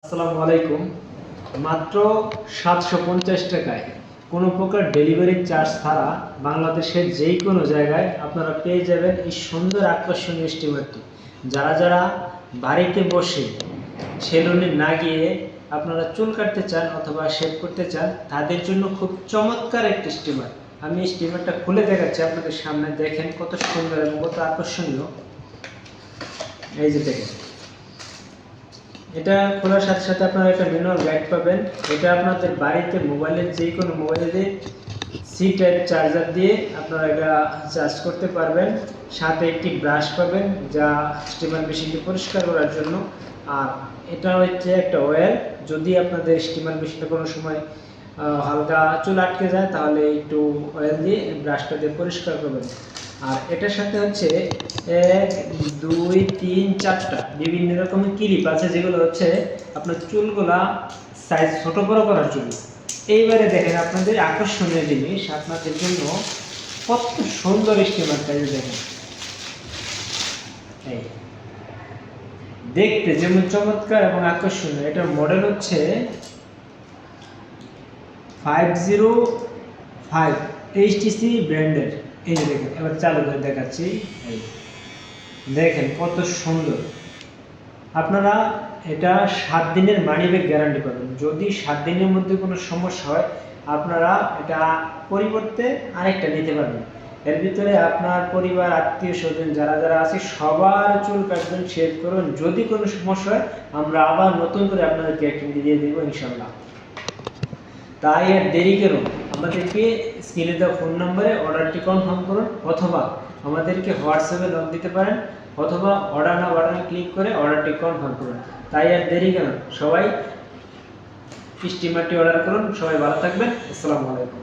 আসসালামু আলাইকুম। মাত্র 750 টাকায় কোনো প্রকার ডেলিভারি চার্জ ছাড়া বাংলাদেশের যেই কোনো জায়গায় আপনারা পেয়ে যাবেন এই সুন্দর আকর্ষণীয় স্টিমারটি। যারা বাড়িতে বসে সেলুনে না গিয়ে আপনারা চুল কাটতে চান অথবা শেভ করতে চান, তাদের জন্য খুব চমৎকার একটি স্টিমার। আমি এই স্টিমারটা খুলে দেখাচ্ছি আপনাদের সামনে। দেখেন কত সুন্দর এবং কত আকর্ষণীয়। এই যে দেখেন, এটা খোলার সাথে সাথে আপনারা একটা ম্যানুয়াল গাইড পাবেন। এটা আপনাদের বাড়িতে মোবাইলের যে কোনো মোবাইলে সি টাইপ চার্জার দিয়ে আপনারা এটা চার্জ করতে পারবেন। সাথে একটি ব্রাশ পাবেন যা স্টিমার মেশিনটি পরিষ্কার করার জন্য। আর এটা হচ্ছে একটা অয়েল, যদি আপনাদের স্টিমার মেশিনটা কোনো সময় হালকা চুল আটকে যায় তাহলে একটু অয়েল দিয়ে ব্রাশটা দিয়ে পরিষ্কার করবেন। আর এটার সাথে হচ্ছে 1 2 3 4টা বিভিন্ন রকমের ক্লিপ আছে, যেগুলো হচ্ছে আপনার চুলগুলা সাইজ ছোট বড় করার জন্য। এইবারে দেখেন আপনাদের আকর্ষণীয় জিনিস আপনাদের জন্য কত সুন্দর স্টিমারটা। দেখেন, এই দেখতে যেমন চমৎকার এবং আকর্ষণীয়। এটার মডেল হচ্ছে 505 এইচটিসি ব্র্যান্ডের। এই যে দেখেন, এবার চালু করে দেখাচ্ছি। এই দেখেন কত সুন্দর। আপনারা এটা 7 দিনের মানি ব্যাক গ্যারান্টি পাবেন। যদি 7 দিনের মধ্যে কোনো সমস্যা হয় আপনারা এটা পরিবর্তে আরেকটা নিতে পারবেন। এর ভিতরে আপনার পরিবার, আত্মীয় স্বজন যারা আছে সবার চুল কাটবেন, শেভ করুন। যদি কোনো সমস্যা হয় আমরা আবার নতুন করে আপনাদেরকে একটি দিয়ে দেবো ইনশাল্লাহ। তাই আর দেরি করুন, আমাদেরকে স্ক্রিনে দেওয়া ফোন নম্বরে অর্ডারটি কনফার্ম করুন, অথবা আমাদেরকে হোয়াটসঅ্যাপে নক দিতে পারেন, অথবা অর্ডার নাও বাটনে ক্লিক করে অর্ডারটি কনফার্ম করুন। তাই আর দেরি করুন, সবাই স্টিমারটি অর্ডার করুন। সবাই ভালো থাকবেন। আসসালামু আলাইকুম।